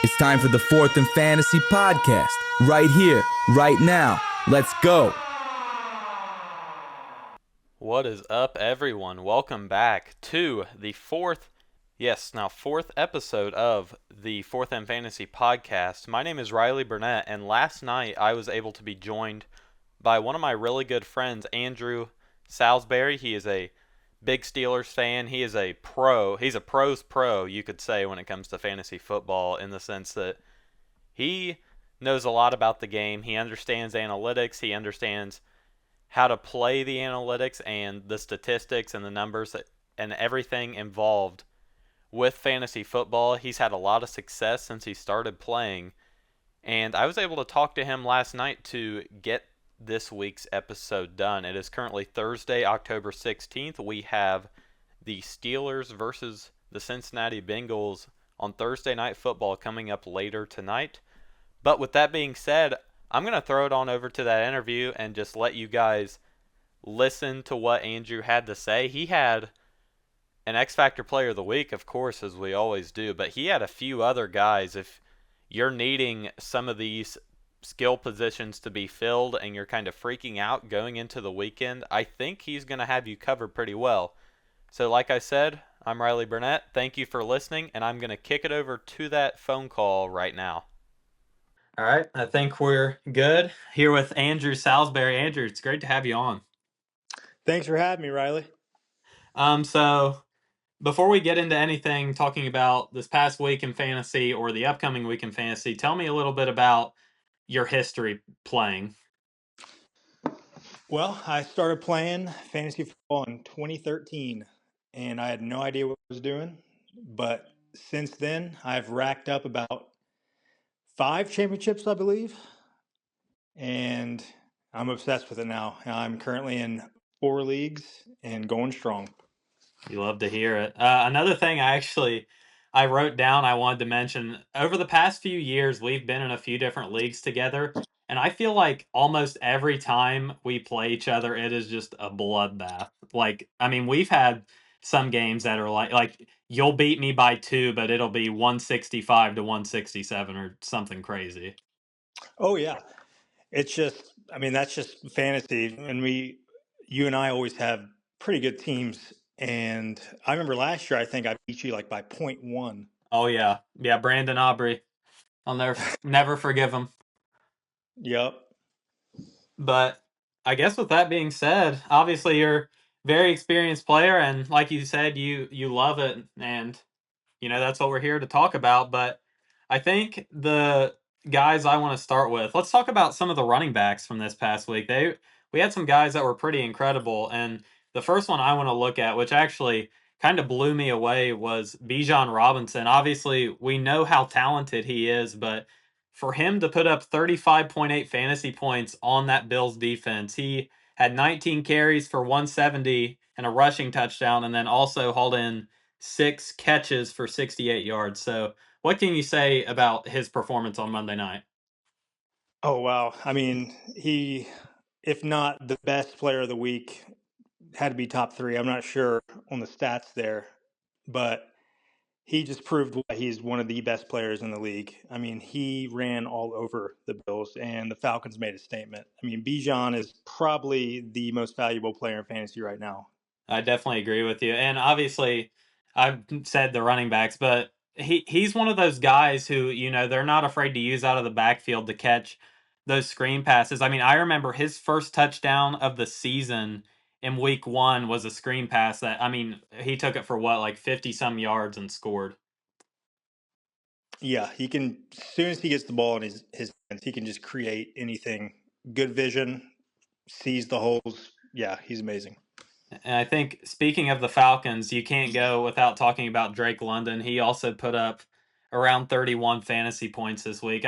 It's time for the Fourth and Fantasy podcast, right here, right now. Let's go. What is up, everyone? Welcome back to the fourth episode of the Fourth and Fantasy podcast. My name is Riley Burnett, and last night I was able to be joined by one of my really good friends, Andrew Salisbury. He is a big Steelers fan. He is a pro. He's a pro's pro, you could say, when it comes to fantasy football, in the sense that he knows a lot about the game. He understands analytics. He understands how to play the analytics and the statistics and the numbers and everything involved with fantasy football. He's had a lot of success since he started playing, and I was able to talk to him last night to get this week's episode done. It is currently Thursday, October 16th. We have the Steelers versus the Cincinnati Bengals on Thursday Night Football coming up later tonight. But with that being said, I'm going to throw it on over to that interview and just let you guys listen to what Andrew had to say. He had an X Factor Player of the Week, of course, as we always do, but he had a few other guys. If you're needing some of these skill positions to be filled and you're kind of freaking out going into the weekend, I think he's going to have you covered pretty well. So like I said, I'm Riley Burnett. Thank you for listening, and I'm going to kick it over to that phone call right now. All right, I think we're good here with Andrew Salisbury. Andrew, it's great to have you on. Thanks for having me, Riley. So before we get into anything talking about this past week in fantasy or the upcoming week in fantasy, tell me a little bit about your history playing. Well, I started playing fantasy football in 2013, and I had no idea what I was doing. But since then, I've racked up about 5 championships, I believe, and I'm obsessed with it now. I'm currently in 4 leagues and going strong. You love to hear it. Another thing I wrote down I wanted to mention, over the past few years, we've been in a few different leagues together, and I feel like almost every time we play each other, it is just a bloodbath. We've had some games that are like you'll beat me by 2, but it'll be 165 to 167 or something crazy. Oh, yeah. It's just, that's just fantasy. And you and I always have pretty good teams. And I remember last year, I think I beat you like by 0.1. Oh yeah, Brandon Aubrey. I'll never forgive him. Yep. But I guess with that being said, obviously you're a very experienced player, and like you said, you love it, and that's what we're here to talk about. But I think the guys I want to start with, let's talk about some of the running backs from this past week. We had some guys that were pretty incredible, and the first one I want to look at, which actually kind of blew me away, was Bijan Robinson. Obviously, we know how talented he is, but for him to put up 35.8 fantasy points on that Bills defense, he had 19 carries for 170 and a rushing touchdown, and then also hauled in 6 catches for 68 yards. So, what can you say about his performance on Monday night? Oh, wow. If not the best player of the week, had to be top 3. I'm not sure on the stats there, but he just proved why he's one of the best players in the league. He ran all over the Bills, and the Falcons made a statement. Bijan is probably the most valuable player in fantasy right now. I definitely agree with you. And obviously, I've said the running backs, but he's one of those guys who, they're not afraid to use out of the backfield to catch those screen passes. I remember his first touchdown of the season in week 1 was a screen pass that, he took it for what, like 50 some yards and scored. Yeah, he can, as soon as he gets the ball in his hands, he can just create anything. Good vision, sees the holes. Yeah, he's amazing. And I think, speaking of the Falcons, you can't go without talking about Drake London. He also put up around 31 fantasy points this week.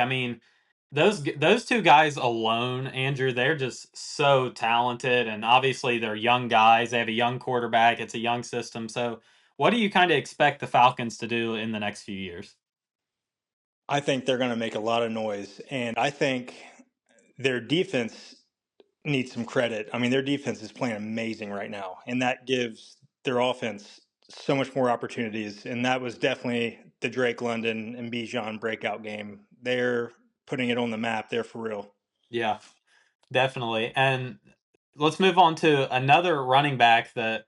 Those two guys alone, Andrew, they're just so talented, and obviously they're young guys. They have a young quarterback. It's a young system. So, what do you kind of expect the Falcons to do in the next few years? I think they're going to make a lot of noise, and I think their defense needs some credit. Their defense is playing amazing right now, and that gives their offense so much more opportunities, and that was definitely the Drake London and Bijan breakout game. They're putting it on the map. They're for real. Yeah, definitely. And let's move on to another running back that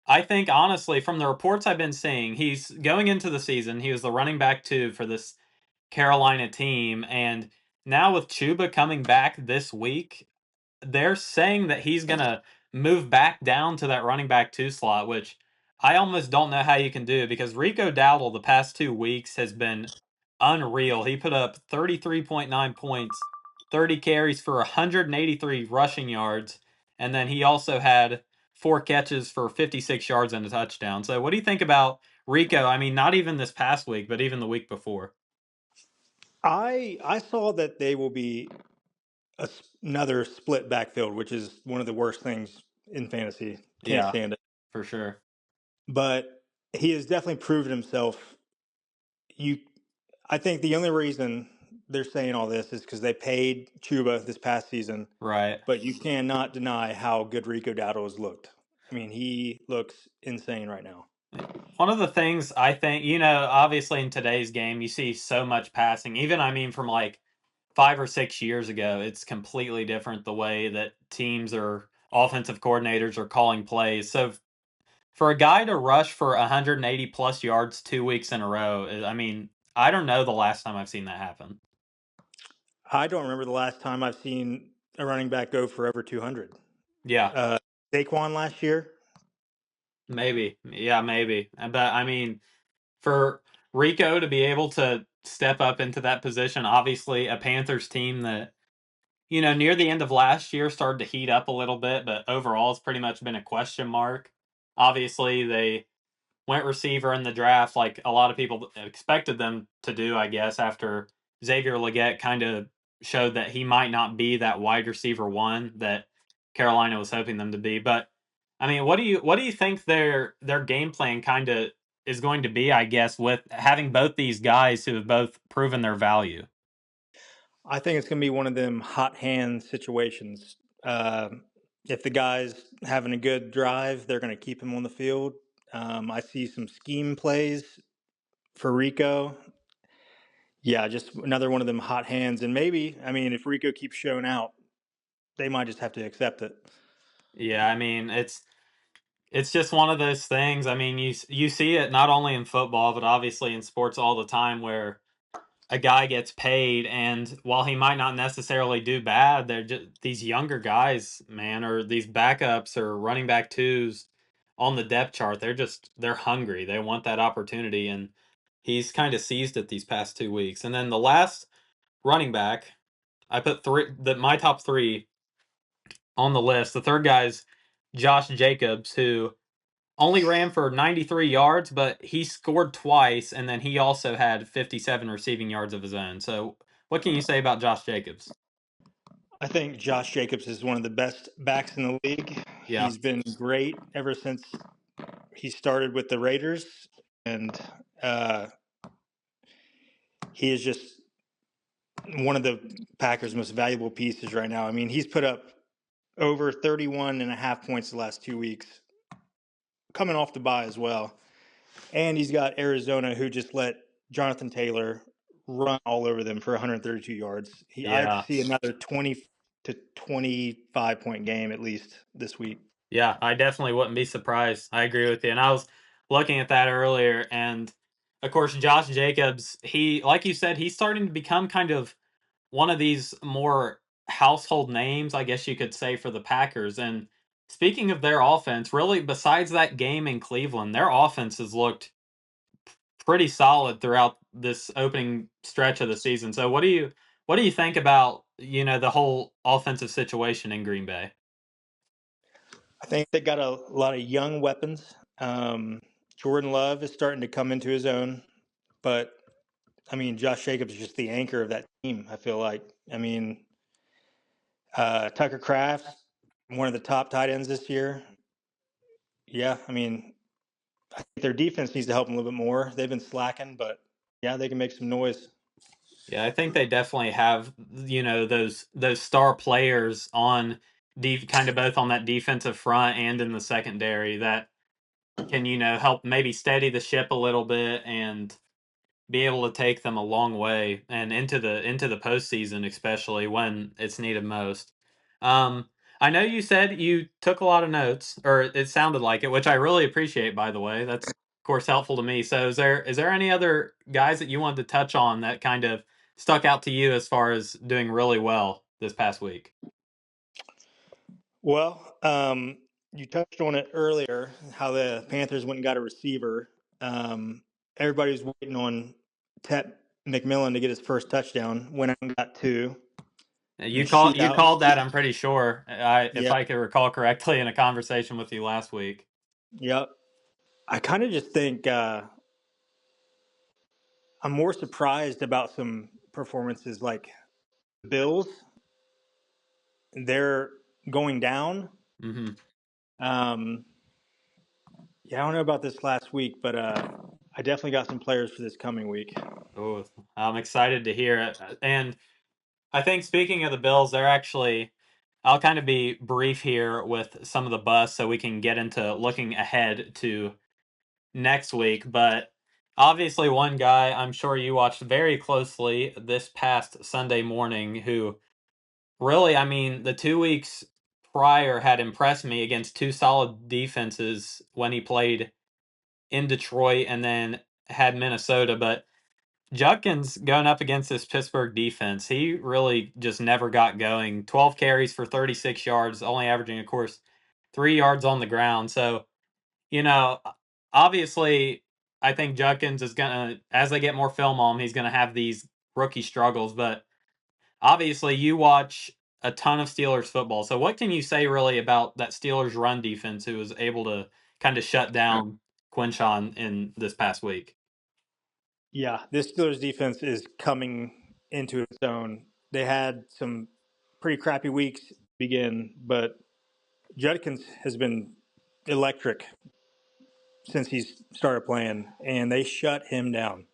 I think, honestly, from the reports I've been seeing, he's going into the season. He was the running back 2 for this Carolina team. And now with Chuba coming back this week, they're saying that he's going to move back down to that running back 2 slot, which I almost don't know how you can do because Rico Dowdle the past 2 weeks has been unreal. He put up 33.9 points, 30 carries for 183 rushing yards, and then he also had 4 catches for 56 yards and a touchdown. So what do you think about Rico? I mean, not even this past week, but even the week before. I saw that they will be another split backfield, which is one of the worst things in fantasy. Can't Yeah, stand it. for sure. But he has definitely proven himself. You, I think the only reason they're saying all this is because they paid Chuba this past season, Right. but you cannot deny how good Rico Dowdle has looked. I mean, he looks insane right now. One of the things I think, obviously in today's game, you see so much passing. Even, I mean, from like 5 or 6 years ago, it's completely different the way that teams or offensive coordinators are calling plays. So for a guy to rush for 180 plus yards 2 weeks in a row, I mean, I don't know the last time I've seen that happen. I don't remember the last time I've seen a running back go for over 200. Yeah, Uh, Saquon last year. maybe. Yeah, maybe. But I mean, for Rico to be able to step up into that position, obviously a Panthers team that near the end of last year started to heat up a little bit, but overall it's pretty much been a question mark. Obviously, they went receiver in the draft like a lot of people expected them to do, I guess, after Xavier Legette kind of showed that he might not be that wide receiver 1 that Carolina was hoping them to be. But I mean, what do you think their game plan kind of is going to be, I guess, with having both these guys who have both proven their value? I think it's going to be one of them hot hand situations. Uh, if the guy's having a good drive, they're going to keep him on the field. I see some scheme plays for Rico. Yeah, just another one of them hot hands. And maybe, I mean, if Rico keeps showing out, they might just have to accept it. Yeah, I mean, it's just one of those things. I mean, you see it not only in football, but obviously in sports all the time where a guy gets paid, and while he might not necessarily do bad, they're just these younger guys, man, or these backups or running back 2s on the depth chart. They're hungry. They want that opportunity, and he's kind of seized it these past 2 weeks. And then the last running back, I put my top 3 on the list. The third guy's Josh Jacobs, who only ran for 93 yards, but he scored twice, and then he also had 57 receiving yards of his own. So, what can you say about Josh Jacobs? I think Josh Jacobs is one of the best backs in the league. Yeah, He's been great ever since he started with the Raiders, and uh, he is just one of the Packers' most valuable pieces right now. I mean, he's put up over 31 and a half points the last 2 weeks, coming off the bye as well. And he's got Arizona, who just let Jonathan Taylor run all over them for 132 yards. I yeah, see another 20 to 25 point game at least this week. yeah. I definitely wouldn't be surprised. I agree with you. And I was looking at that earlier, and of course, Josh Jacobs, like you said, he's starting to become kind of one of these more household names, I guess you could say, for the Packers. And speaking of their offense, really, besides that game in Cleveland, their offense has looked pretty solid throughout this opening stretch of the season. So what do you think about, the whole offensive situation in Green Bay? I think they got a lot of young weapons. Jordan Love is starting to come into his own, but I mean, Josh Jacobs is just the anchor of that team. I feel like. I mean, Tucker Kraft, one of the top tight ends this year. Yeah, I mean, I think their defense needs to help them a little bit more. They've been slacking, but yeah, they can make some noise. Yeah, I think they definitely have, those star players on kind of both on that defensive front and in the secondary that can, help maybe steady the ship a little bit and be able to take them a long way and into the postseason, especially when it's needed most. Um, I know you said you took a lot of notes, or it sounded like it, which I really appreciate. By the way, that's of course helpful to me. So, is there any other guys that you wanted to touch on that kind of stuck out to you as far as doing really well this past week? Well, you touched on it earlier, how the Panthers went and got a receiver. Um, Everybody was waiting on Tet McMillan to get his first touchdown. Went out and got two. You And called she's you out. called that. I'm pretty sure. If Yep. I could recall correctly, in a conversation with you last week. Yep. I kind of just think I'm more surprised about some performances like the Bills. They're going down. Hmm. Um, yeah, I don't know about this last week, but I definitely got some players for this coming week. Oh, I'm excited to hear it. And I think speaking of the Bills, they're actually. I'll kind of be brief here with some of the buzz so we can get into looking ahead to next week. But obviously, one guy I'm sure you watched very closely this past Sunday morning who really, I mean, the 2 weeks prior had impressed me against two solid defenses when he played in Detroit and then had Minnesota. But Judkins going up against this Pittsburgh defense, he really just never got going. 12 carries for 36 yards, only averaging, of course, 3 yards on the ground. So, you know, obviously, I think Judkins is going to, as they get more film on him, he's going to have these rookie struggles. But obviously, you watch a ton of Steelers football. So, what can you say really about that Steelers run defense who was able to kind of shut down Quinshawn in this past week? Yeah, this Steelers defense is coming into its own. They had some pretty crappy weeks to begin, but Judkins has been electric since he's started playing, and they shut him down.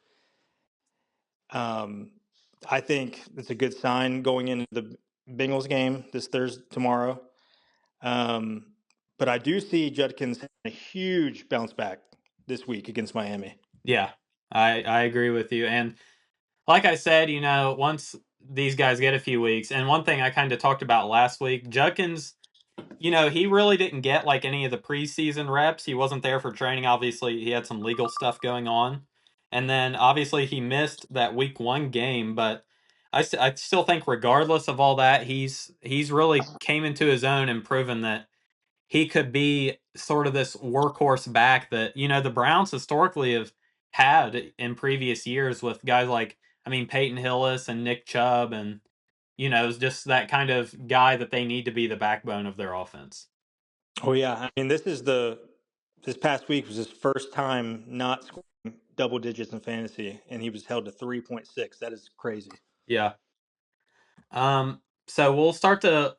Um, I think it's a good sign going into the Bengals game this Thursday tomorrow. Um, but I do see Judkins having a huge bounce back this week against Miami. Yeah, I agree with you. And like I said, once these guys get a few weeks, and one thing I kind of talked about last week, Judkins, he really didn't get like any of the preseason reps. He wasn't there for training. Obviously, he had some legal stuff going on. And then obviously he missed that week 1 game, but I still think regardless of all that, he's really came into his own and proven that he could be sort of this workhorse back that, the Browns historically have had in previous years with guys like, I mean, Peyton Hillis and Nick Chubb, and, is just that kind of guy that they need to be the backbone of their offense. Oh yeah, I mean this past week was his first time not scoring double digits in fantasy, and he was held to 3.6. That is crazy. Yeah. So we'll start to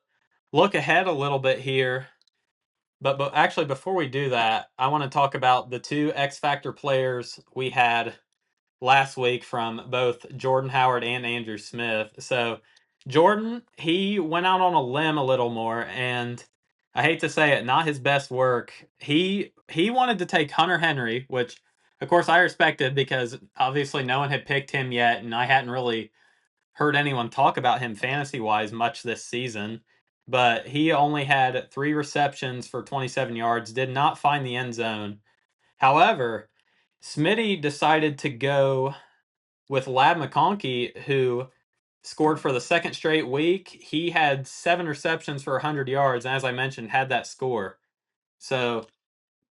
look ahead a little bit here. But actually, before we do that, I want to talk about the two X Factor players we had last week from both Jordan Howard and Andrew Smith. So Jordan, he went out on a limb a little more, and I hate to say it, not his best work. He wanted to take Hunter Henry, which of course I respected because obviously no one had picked him yet, and I hadn't really heard anyone talk about him fantasy wise much this season. But he only had 3 receptions for 27 yards, did not find the end zone. However, Smitty decided to go with Lab McConkey, who scored for the second straight week. He had 7 receptions for 100 yards, and as I mentioned, had that score. So,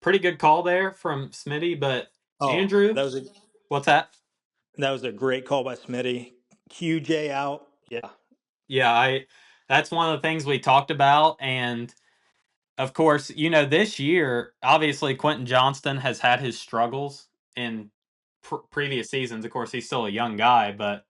pretty good call there from Smitty. But Oh, Andrew, what's that? that was a great call by Smitty. QJ out. Yeah. Yeah, I. That's one of the things we talked about, and of course, this year, obviously, Quentin Johnston has had his struggles in previous seasons. Of course, he's still a young guy, but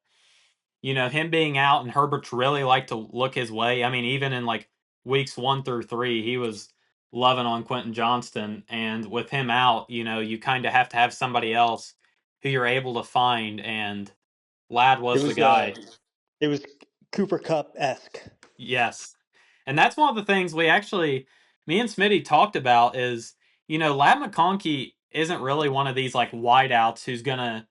him being out and Herbert's really like to look his way. I mean, even in like weeks 1 through 3, he was loving on Quentin Johnston. And with him out, you kind of have to have somebody else who you're able to find. And Ladd It was the was guy. it was Cooper Cup esque. Yes. And that's one of the things me and Smitty talked about is, Lad McConkey isn't really one of these like wideouts who's gonna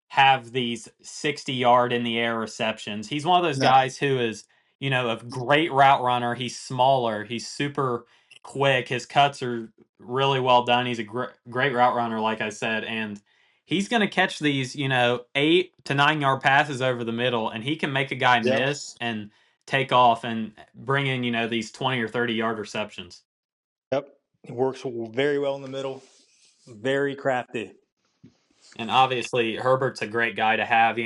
have these 60-yard in the air receptions. He's one of those No. guys who is, a great route runner. He's smaller. He's super quick. His cuts are really well done. He's a great route runner, like I said, and he's going to catch these, 8 to 9 yard passes over the middle, and he can make a guy Yep. miss and take off and bring in, these 20 or 30-yard receptions. Yep. It works very well in the middle. Very crafty. And obviously, Herbert's a great guy to have.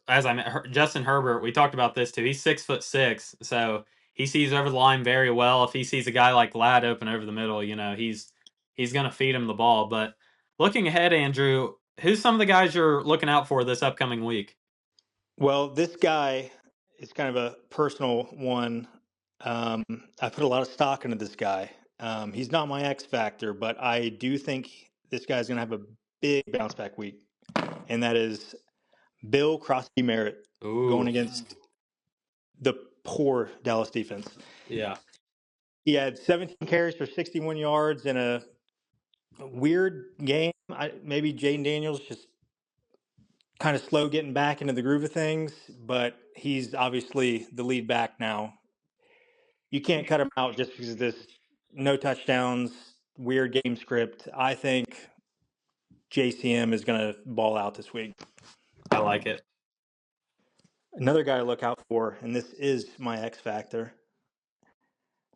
As I met Justin Herbert, we talked about this too. He's 6'6", so he sees over the line very well. If he sees a guy like Ladd open over the middle, he's going to feed him the ball. But looking ahead, Andrew, who's some of the guys you're looking out for this upcoming week? Well, this guy is kind of a personal one. Um, I put a lot of stock into this guy. He's not my X factor, but I do think this guy's going to have a big bounce back week, and that is Bill Crosby Merritt going Ooh, against the poor Dallas defense. yeah, He had 17 carries for 61 yards in a weird game. Maybe Jaden Daniels just kind of slow getting back into the groove of things, but he's obviously the lead back now. You can't cut him out just because of this no touchdowns, weird game script. I think JCM is going to ball out this week. I like it. Another guy to look out for, and this is my X factor.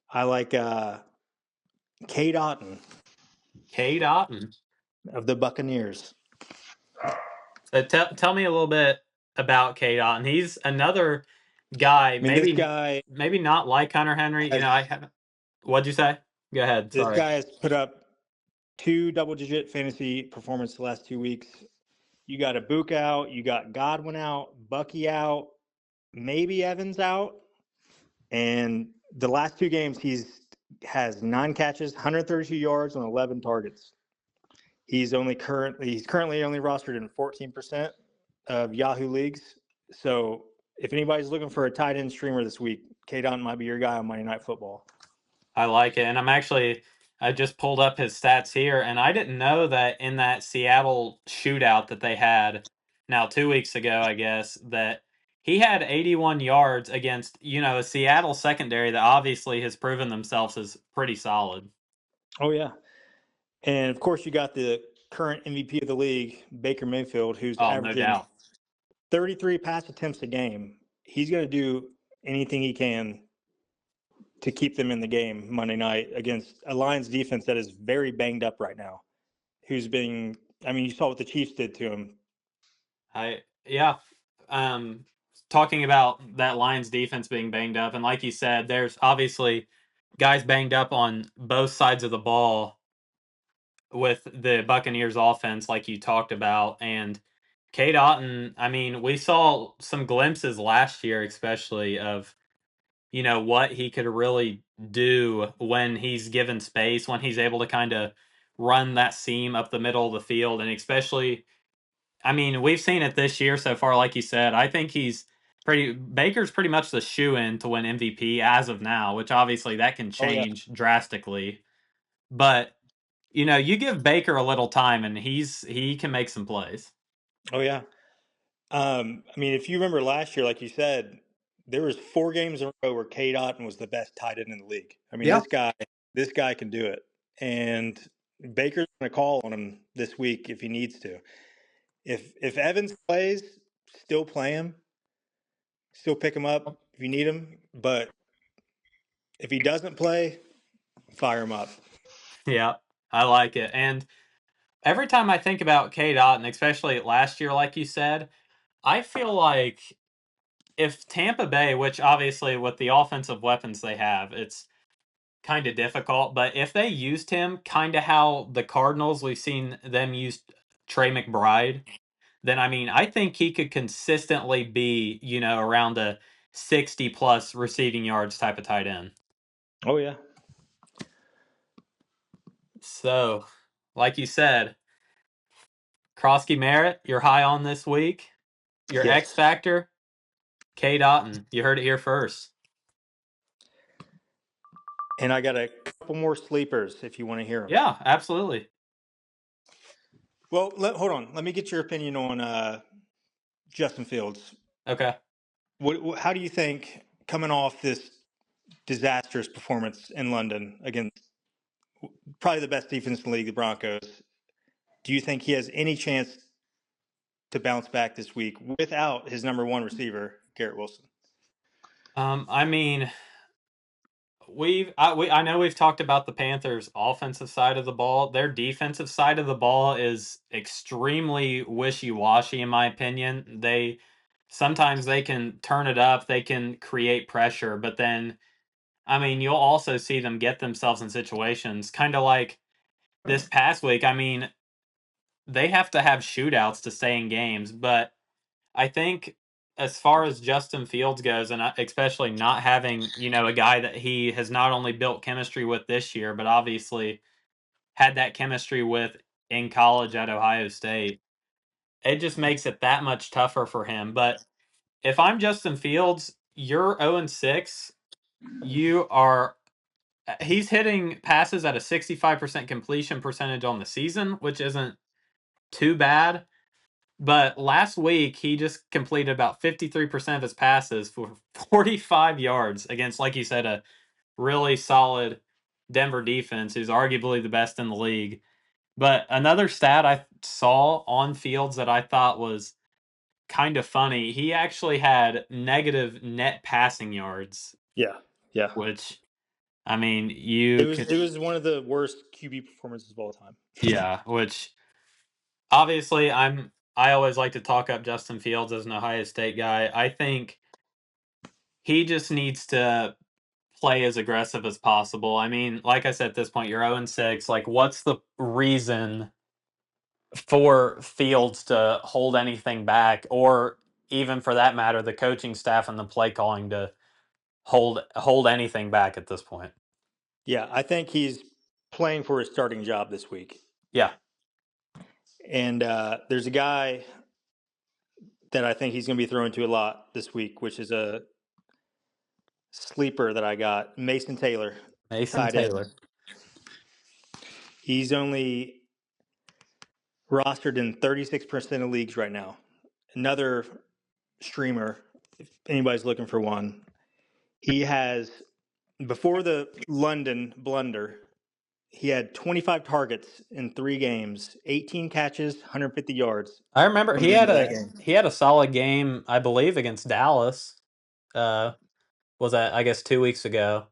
I like Cade Otton Cade Otton. of the Buccaneers. So tell me a little bit about Cade Otton. He's another guy, I mean, this maybe guy maybe not like Hunter Henry. I has haven't. What'd you say? Go ahead. this Sorry. guy has put up 2 double-digit fantasy performance the last 2 weeks. You got Abuka out, you got Godwin out, Bucky out, maybe Evans out, and the last 2 games has 9 catches, 132 yards on 11 targets. He's currently only rostered in 14% of Yahoo leagues. So if anybody's looking for a tight end streamer this week, Kadon might be your guy on Monday Night Football. I like it. And I just pulled up his stats here, and I didn't know that in that Seattle shootout that they had now 2 weeks ago, I guess, that he had 81 yards against, a Seattle secondary that obviously has proven themselves as pretty solid. Oh yeah, and of course you got the current MVP of the league, Baker Mayfield, who's Oh, no averaging doubt. 33 pass attempts a game. He's going to do anything he can to keep them in the game Monday night against a Lions defense that is very banged up right now. You saw what the Chiefs did to him. Yeah. Talking about that Lions defense being banged up, and like you said, there's obviously guys banged up on both sides of the ball with the Buccaneers offense, like you talked about. And Cade Otton, we saw some glimpses last year, especially of, what he could really do when he's given space, when he's able to kind of run that seam up the middle of the field. And especially, we've seen it this year so far, like you said. I think Baker's pretty much the shoe-in to win MVP as of now, which obviously that can Oh yeah. change drastically. But you give Baker a little time and he can make some plays. Oh yeah. If you remember last year, like you said, there was 4 games in a row where Cade Otton was the best tight end in the league. Yeah. This guy can do it. And Baker's going to call on him this week if he needs to. If Evans plays, still play him. Still pick him up if you need him. But if he doesn't play, fire him up. Yeah, I like it. And every time I think about Cade Otton, especially last year, like you said, I feel like if Tampa Bay, which obviously with the offensive weapons they have, it's kind of difficult, but if they used him kind of how the Cardinals, we've seen them use Trey McBride, then I think he could consistently be, around a 60 plus receiving yards type of tight end. Oh yeah. So, like you said, Krosky Merritt, you're high on this week. Your X Yes. Factor, Cade Otton. You heard it here first. And I got a couple more sleepers if you want to hear them. Yeah, absolutely. Well, hold on. Let me get your opinion on Justin Fields. Okay. How do you think, coming off this disastrous performance in London against probably the best defense in the league, the Broncos, do you think he has any chance to bounce back this week without his number one receiver, Garrett Wilson? I mean, I know we've talked about the Panthers' offensive side of the ball. Their defensive side of the ball is extremely wishy-washy, in my opinion. Sometimes they can turn it up, they can create pressure, but then, I mean, you'll also see them get themselves in situations, kind of like this past week. I mean, they have to have shootouts to stay in games, but I think as far as Justin Fields goes, and especially not having, a guy that he has not only built chemistry with this year, but obviously had that chemistry with in college at Ohio State, it just makes it that much tougher for him. But if I'm Justin Fields, you're 0-6. You are He's hitting passes at a 65% completion percentage on the season, which isn't too bad. But last week, he just completed about 53% of his passes for 45 yards against, like you said, a really solid Denver defense, who's arguably the best in the league. But another stat I saw on Fields that I thought was kind of funny, he actually had negative net passing yards, Yeah, yeah. which, I mean, It was one of the worst QB performances of all time. yeah, which obviously I always like to talk up Justin Fields as an Ohio State guy. I think he just needs to play as aggressive as possible. I mean, like I said, at this point, you're 0-6. Like, what's the reason for Fields to hold anything back, or even for that matter, the coaching staff and the play calling to hold anything back at this point? Yeah, I think he's playing for his starting job this week. Yeah, And there's a guy that I think he's going to be thrown to a lot this week, which is a sleeper that I got, Mason Taylor, Mason tight end. Taylor. He's only rostered in 36% of leagues right now. Another streamer, if anybody's looking for one. He has, before the London blunder, he had 25 targets in 3 games, 18 catches, 150 yards I remember coming into that game. he had a solid game, I believe, against Dallas. Was that, I guess, 2 weeks ago?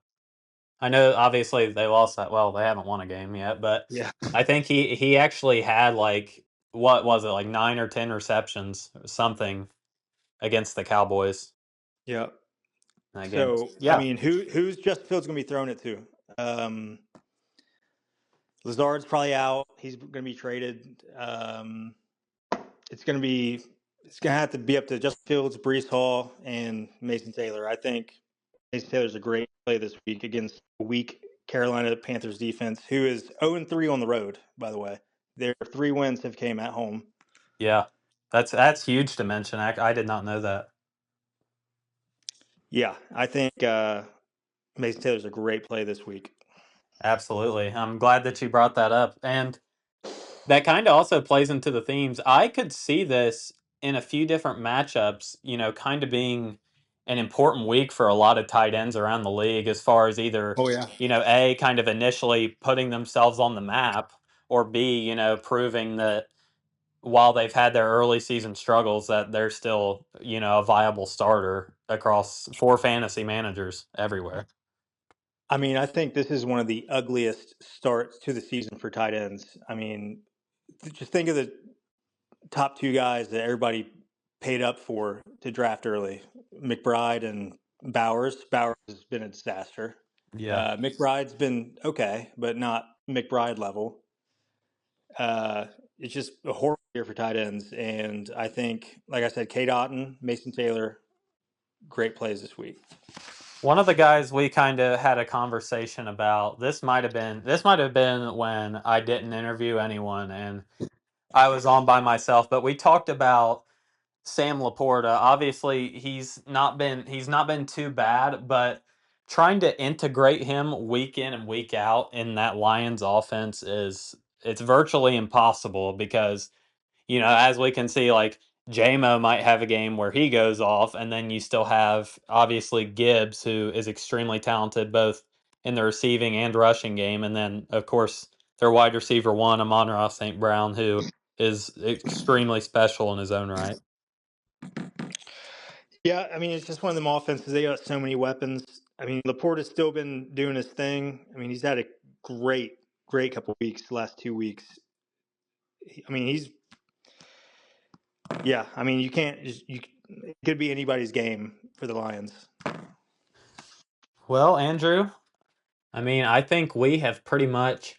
I know obviously they lost that. Well, they haven't won a game yet, but Yeah. I think he actually had, like, what was it, like 9 or 10 receptions or something against the Cowboys Yeah. in that game. So, I Yeah. mean, who's Justin Fields going to be throwing it to? Lazard's probably out. He's going to be traded. It's going to have to be up to Justin Fields, Brees Hall, and Mason Taylor. I think Mason Taylor's a great play this week against a weak Carolina Panthers defense, who is 0-3 on the road, by the way. Their 3 wins have came at home. Yeah. That's huge to mention. I did not know that. Yeah, I think Mason Taylor's a great play this week. Absolutely. I'm glad that you brought that up. And that kind of also plays into the themes. I could see this in a few different matchups, kind of being an important week for a lot of tight ends around the league, as far as either, Oh, yeah. A, kind of initially putting themselves on the map, or B, proving that while they've had their early season struggles, that they're still, a viable starter across 4 fantasy managers everywhere. I mean, I think this is one of the ugliest starts to the season for tight ends. I mean, just think of the top 2 guys that everybody paid up for to draft early, McBride and Bowers. Bowers has been a disaster. Yeah. McBride's been okay, but not McBride level. It's just a horrible year for tight ends. And I think, like I said, Kate Otten, Mason Taylor, great plays this week. One of the guys we kind of had a conversation about, this might have been when I didn't interview anyone and I was on by myself, but we talked about Sam Laporta. Obviously, he's not been too bad, but trying to integrate him week in and week out in that Lions offense it's virtually impossible because, as we can see, like JMO might have a game where he goes off, and then you still have obviously Gibbs, who is extremely talented both in the receiving and rushing game, and then of course their wide receiver one, Amon-Ra St. Brown, who is extremely special in his own right. Yeah, I mean, it's just one of them offenses. They got so many weapons. I mean, Laporte has still been doing his thing. I mean, he's had a great couple of weeks, last 2 weeks. I mean, I mean, it could be anybody's game for the Lions. Well, Andrew, I mean, I think we have pretty much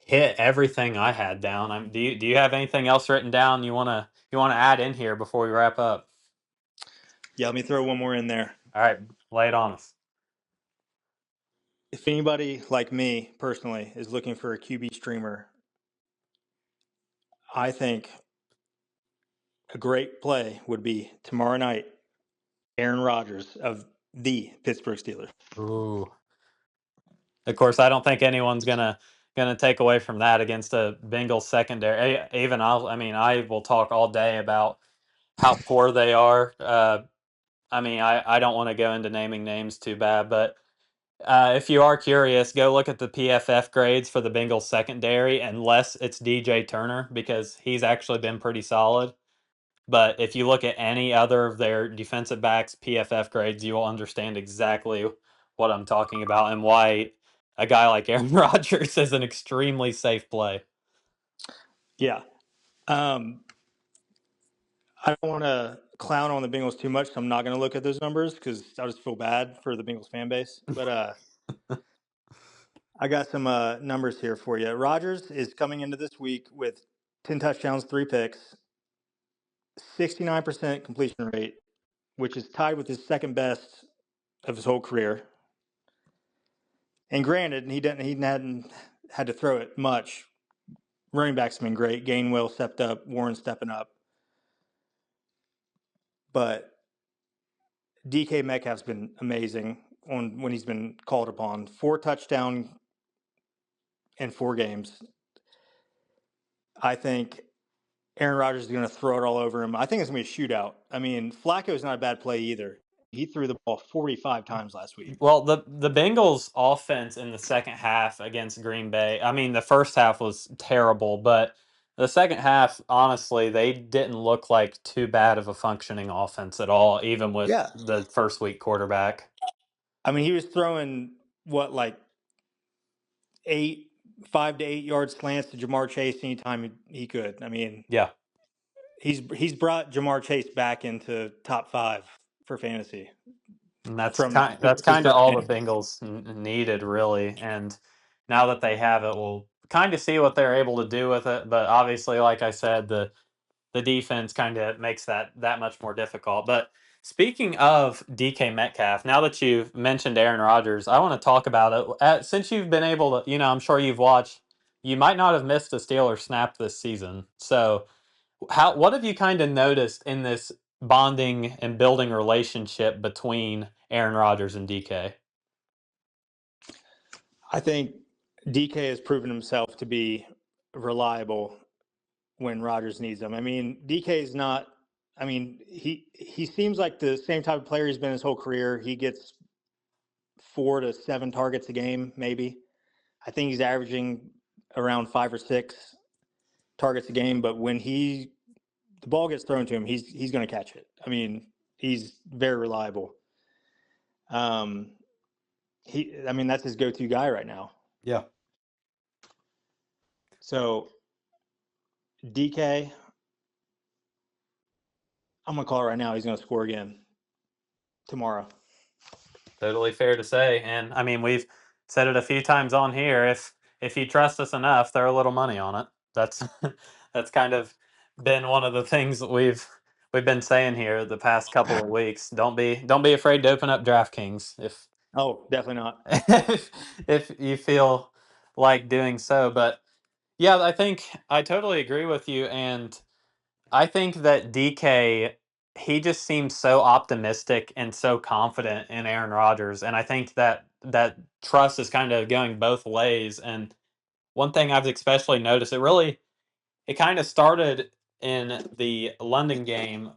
hit everything I had down. Do you have anything else written down you wanna add in here before we wrap up? Yeah, let me throw one more in there. All right, lay it on us. If anybody like me personally is looking for a QB streamer, I think a great play would be tomorrow night, Aaron Rodgers of the Pittsburgh Steelers. Ooh. Of course, I don't think anyone's gonna take away from that against a Bengals secondary. Even I will talk all day about how poor they are. I don't want to go into naming names too bad, but if you are curious, go look at the PFF grades for the Bengals secondary, unless it's DJ Turner, because he's actually been pretty solid. But if you look at any other of their defensive backs PFF grades, you will understand exactly what I'm talking about and why a guy like Aaron Rodgers is an extremely safe play. Yeah. I don't want to clown on the Bengals too much, so I'm not going to look at those numbers because I just feel bad for the Bengals fan base. But I got some numbers here for you. Rodgers is coming into this week with 10 touchdowns, 3 picks, 69% completion rate, which is tied with his second best of his whole career. And granted, he hadn't had to throw it much. Running backs have been great. Gainwell stepped up, Warren stepping up. But DK Metcalf's been amazing when he's been called upon. 4 touchdowns in 4 games. I think Aaron Rodgers is going to throw it all over him. I think it's going to be a shootout. I mean, Flacco's not a bad play either. He threw the ball 45 times last week. Well, the Bengals offense in the second half against Green Bay, I mean, the first half was terrible, but the second half, honestly, they didn't look like too bad of a functioning offense at all, even with Yeah. the first week quarterback. I mean, he was throwing like 5 to 8 yard slants to Jamar Chase anytime he could. I mean, Yeah. he's brought Jamar Chase back into top 5 for fantasy. And that's From kind that's the kind of start all of the the game. Bengals needed, really. And now that they have it, we'll kind of see what they're able to do with it. But obviously, like I said, the defense kind of makes that much more difficult. But speaking of DK Metcalf, now that you've mentioned Aaron Rodgers, I want to talk about it. Since you've been able to, I'm sure you've watched. You might not have missed a Steelers snap this season. So what have you kind of noticed in this bonding and building relationship between Aaron Rodgers and DK? I think DK has proven himself to be reliable when Rodgers needs him. I mean, DK is not. I mean, he seems like the same type of player he's been his whole career. He gets 4 to 7 targets a game, maybe. I think he's averaging around 5 or 6 targets a game. But when the ball gets thrown to him, he's going to catch it. I mean, he's very reliable. I mean, that's his go-to guy right now. Yeah. So DK, I'm gonna call it right now. He's gonna score again tomorrow. Totally fair to say. And I mean, we've said it a few times on here. If you trust us enough, throw a little money on it. That's that's kind of been one of the things that we've been saying here the past couple of weeks. Don't be afraid to open up DraftKings Oh, definitely not. if you feel like doing so. But yeah, I think I totally agree with you, and I think that DK he just seems so optimistic and so confident in Aaron Rodgers, and I think that trust is kind of going both ways. And one thing I've especially noticed, it kind of started in the London game,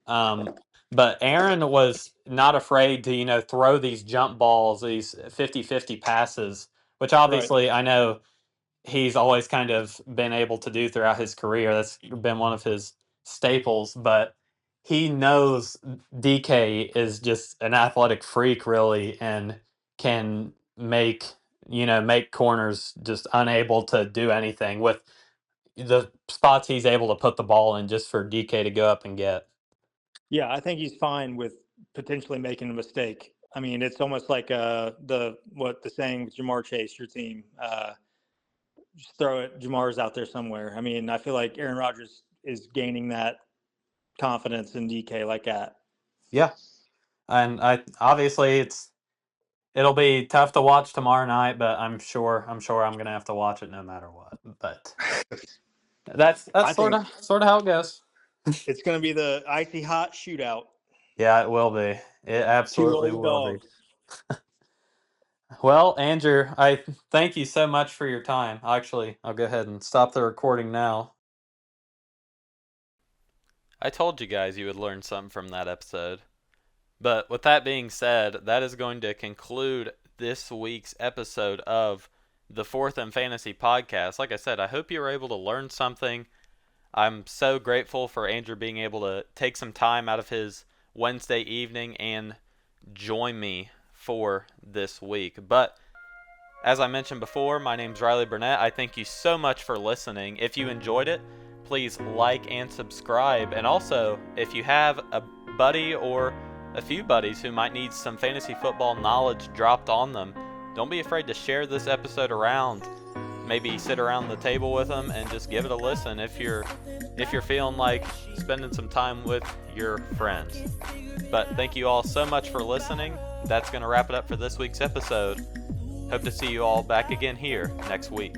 but Aaron was not afraid to, throw these jump balls, these 50-50 passes, which Right. obviously I know he's always kind of been able to do throughout his career. That's been one of his staples, but he knows DK is just an athletic freak, really, and can make corners just unable to do anything with the spots he's able to put the ball in just for DK to go up and get. Yeah, I think he's fine with potentially making a mistake. I mean, it's almost like the saying with Jamar Chase, your team, just throw it. Jamar's out there somewhere. I mean, I feel like Aaron Rodgers is gaining that confidence in DK like that. Yeah, and I obviously it'll be tough to watch tomorrow night, but I'm sure I'm gonna have to watch it no matter what. But that's I sort think of how it goes. it's going to be the icy hot shootout. Yeah, it will be. It Two absolutely old will be. dogs. Well, Andrew, I thank you so much for your time. Actually, I'll go ahead and stop the recording now. I told you guys you would learn something from that episode. But with that being said, that is going to conclude this week's episode of the Fourth and Fantasy Podcast. Like I said, I hope you were able to learn something. I'm so grateful for Andrew being able to take some time out of his Wednesday evening and join me for this week. But as I mentioned before, my name's Riley Burnett. I thank you so much for listening. If you enjoyed it, please like and subscribe. And also, if you have a buddy or a few buddies who might need some fantasy football knowledge dropped on them, don't be afraid to share this episode around. Maybe sit around the table with them and just give it a listen if you're feeling like spending some time with your friends. But thank you all so much for listening. That's going to wrap it up for this week's episode. Hope to see you all back again here next week.